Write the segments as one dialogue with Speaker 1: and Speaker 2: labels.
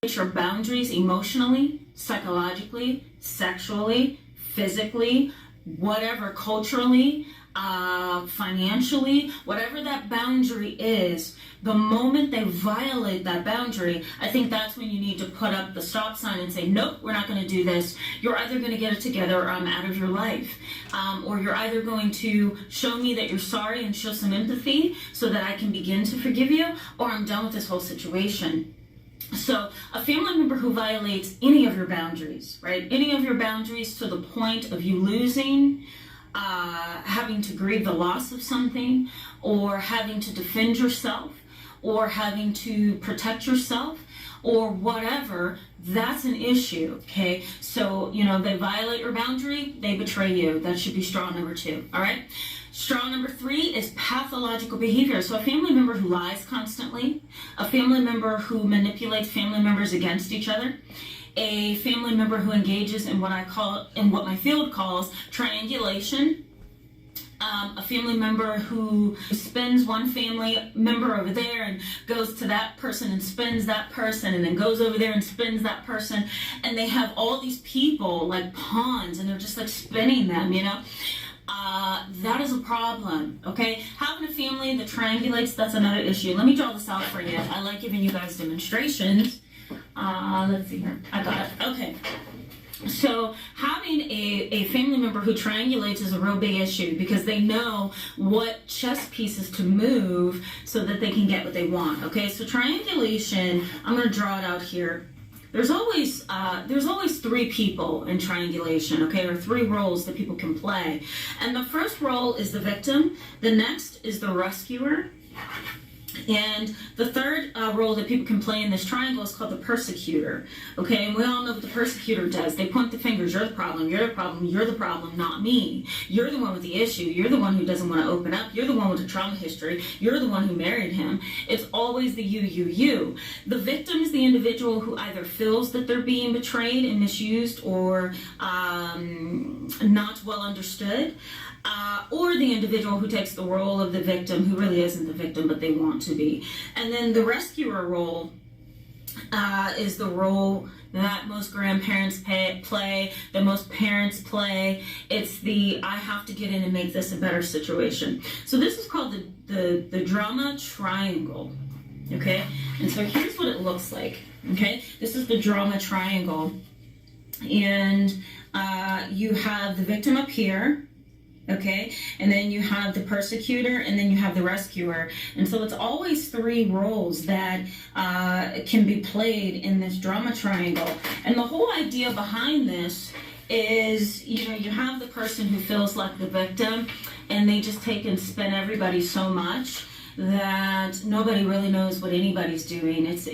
Speaker 1: your boundaries emotionally, psychologically, sexually, physically, whatever, culturally, financially, whatever that boundary is, the moment they violate that boundary, I think that's when you need to put up the stop sign and say, nope, we're not going to do this. You're either going to get it together or I'm out of your life. Or you're either going to show me that you're sorry and show some empathy so that I can begin to forgive you, or I'm done with this whole situation. So a family member who violates any of your boundaries, right? Any of your boundaries to the point of you losing, having to grieve the loss of something, or having to defend yourself, or having to protect yourself, or whatever, that's an issue, okay? So, they violate your boundary, they betray you. That should be straw number 2, all right? Straw number 3 is pathological behavior. So a family member who lies constantly, a family member who manipulates family members against each other, a family member who engages in what my field calls triangulation, a family member who spins one family member over there and goes to that person and spins that person and then goes over there and spins that person, and they have all these people like pawns and they're just like spinning them, that is a problem, okay? Having a family that triangulates, that's another issue. Let me draw this out for you. I like giving you guys demonstrations. Let's see here. I got it. Okay. So having a family member who triangulates is a real big issue because they know what chess pieces to move so that they can get what they want, okay? So triangulation, I'm going to draw it out here. There's always 3 people in triangulation, okay, or 3 roles that people can play. And the first role is the victim, the next is the rescuer, and the third role that people can play in this triangle is called the persecutor, okay? And we all know what the persecutor does. They point the fingers, you're the problem, you're the problem, you're the problem, not me. You're the one with the issue. You're the one who doesn't want to open up. You're the one with the trauma history. You're the one who married him. It's always the you. The victim is the individual who either feels that they're being betrayed and misused or not well understood. Or the individual who takes the role of the victim who really isn't the victim but they want to be. And then the rescuer role is the role that most grandparents play, that most parents play. It's the I have to get in and make this a better situation. So this is called the drama triangle, okay? And so here's what it looks like, okay? This is the drama triangle. And you have the victim up here, okay, and then you have the persecutor, and then you have the rescuer. And so it's always 3 roles that can be played in this drama triangle. And the whole idea behind this is, you have the person who feels like the victim, and they just take and spin everybody so much that nobody really knows what anybody's doing. It's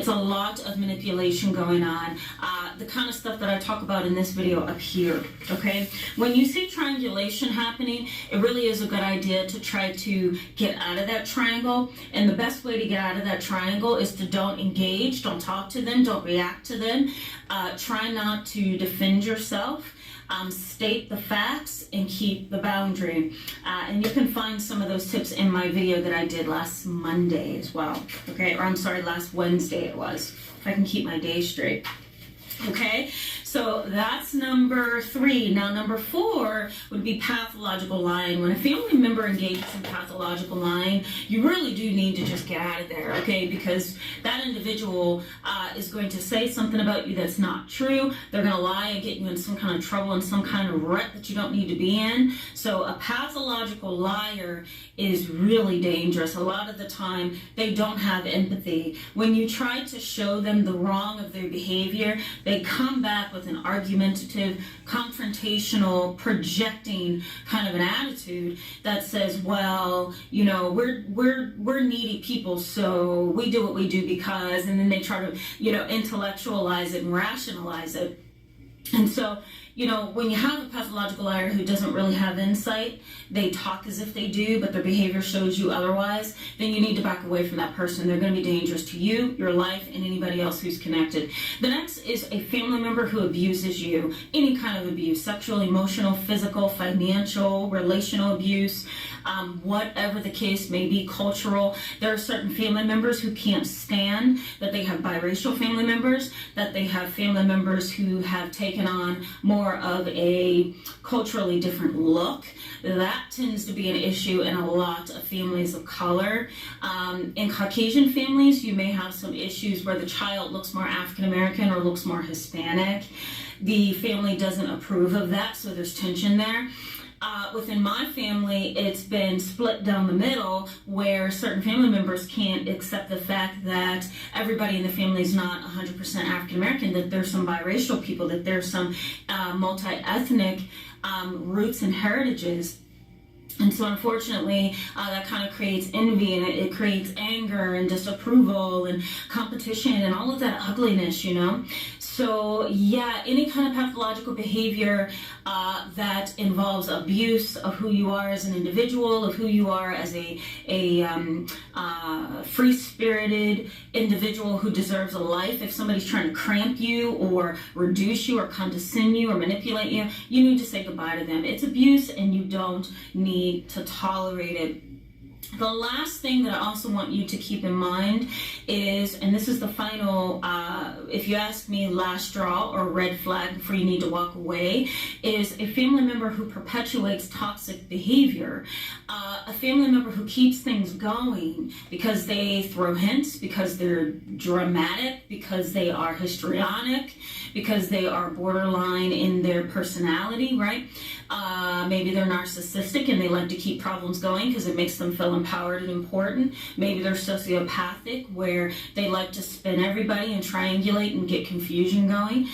Speaker 1: a lot of manipulation going on. The kind of stuff that I talk about in this video up here, okay? When you see triangulation happening, it really is a good idea to try to get out of that triangle. And the best way to get out of that triangle is to don't engage, don't talk to them, don't react to them. Try not to defend yourself. State the facts and keep the boundary. And you can find some of those tips in my video that I did last Monday as well. Okay, or I'm sorry, last Wednesday it was. If I can keep my days straight. Okay, so that's number 3. Now number 4 would be pathological lying. When a family member engages in pathological lying, you really do need to just get out of there, okay? Because that individual is going to say something about you that's not true. They're going to lie and get you in some kind of trouble and some kind of rut that you don't need to be in. So a pathological liar is really dangerous. A lot of the time, they don't have empathy. When you try to show them the wrong of their behavior, they come back with an argumentative, confrontational, projecting kind of an attitude that says, well, we're needy people, so we do what we do because, and then they try to, intellectualize it and rationalize it. And so when you have a pathological liar who doesn't really have insight, they talk as if they do, but their behavior shows you otherwise, then you need to back away from that person. They're going to be dangerous to you, your life, and anybody else who's connected. The next is a family member who abuses you. Any kind of abuse, sexual, emotional, physical, financial, relational abuse, whatever the case may be, cultural. There are certain family members who can't stand that they have biracial family members, that they have family members who have taken on more of a culturally different look. That tends to be an issue in a lot of families of color. In Caucasian families, you may have some issues where the child looks more African American or looks more Hispanic. The family doesn't approve of that, so there's tension there. Within my family, it's been split down the middle, where certain family members can't accept the fact that everybody in the family is not 100% African American, that there's some biracial people, that there's some multi-ethnic roots and heritages. And so unfortunately, that kind of creates envy, and it creates anger and disapproval and competition and all of that ugliness, So yeah, any kind of pathological behavior that involves abuse of who you are as an individual, of who you are as a free-spirited individual who deserves a life. If somebody's trying to cramp you or reduce you or condescend you or manipulate you, you need to say goodbye to them. It's abuse, and you don't need to tolerate it. The last thing that I also want you to keep in mind is, and this is the final, if you ask me, last straw or red flag before you need to walk away, is a family member who perpetuates toxic behavior. A family member who keeps things going because they throw hints, because they're dramatic, because they are histrionic, because they are borderline in their personality, right? Maybe they're narcissistic and they like to keep problems going because it makes them feel empowered and important. Maybe they're sociopathic, where they like to spin everybody and triangulate and get confusion going.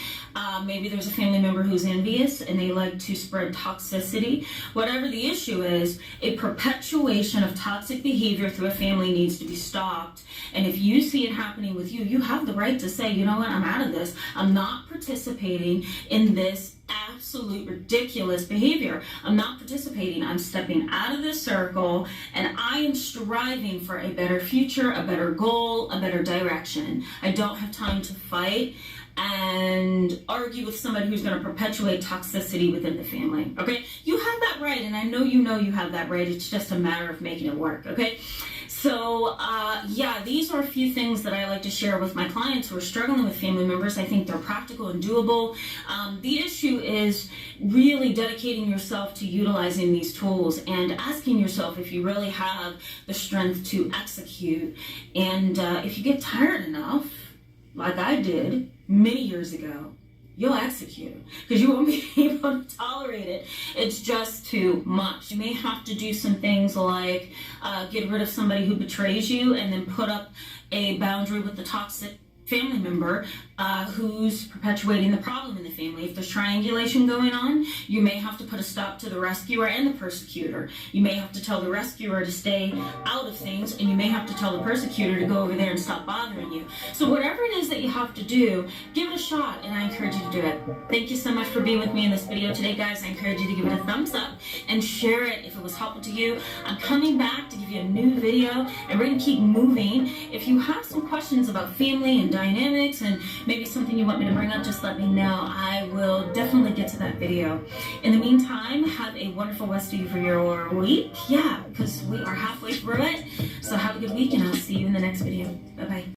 Speaker 1: Maybe there's a family member who's envious and they like to spread toxicity. Whatever the issue is, a perpetuation of toxic behavior through a family needs to be stopped. And if you see it happening with you, you have the right to say, you know what, I'm out of this. I'm not participating in this absolute ridiculous behavior. I'm not participating. I'm stepping out of this circle, and I am striving for a better future, a better goal, a better direction. I don't have time to fight and argue with somebody who's going to perpetuate toxicity within the family, okay? You have that right, and I know you have that right. It's just a matter of making it work, okay? So, yeah, these are a few things that I like to share with my clients who are struggling with family members. I think they're practical and doable. The issue is really dedicating yourself to utilizing these tools and asking yourself if you really have the strength to execute. And if you get tired enough, like I did many years ago, you'll execute, because you won't be able to tolerate it. It's just too much. You may have to do some things like get rid of somebody who betrays you, and then put up a boundary with the toxic family member who's perpetuating the problem in the family. If there's triangulation going on, you may have to put a stop to the rescuer and the persecutor. You may have to tell the rescuer to stay out of things, and you may have to tell the persecutor to go over there and stop bothering you. So whatever it is that you have to do, give it a shot, and I encourage you to do it. Thank you so much for being with me in this video today, guys. I encourage you to give it a thumbs up and share it if it was helpful to you. I'm coming back to give you a new video, and we're going to keep moving. If you have some questions about family and dynamics, and maybe something you want me to bring up, just let me know. I will definitely get to that video. In the meantime, have a wonderful rest of your week. Yeah, because we are halfway through it. So have a good week, and I'll see you in the next video. Bye-bye.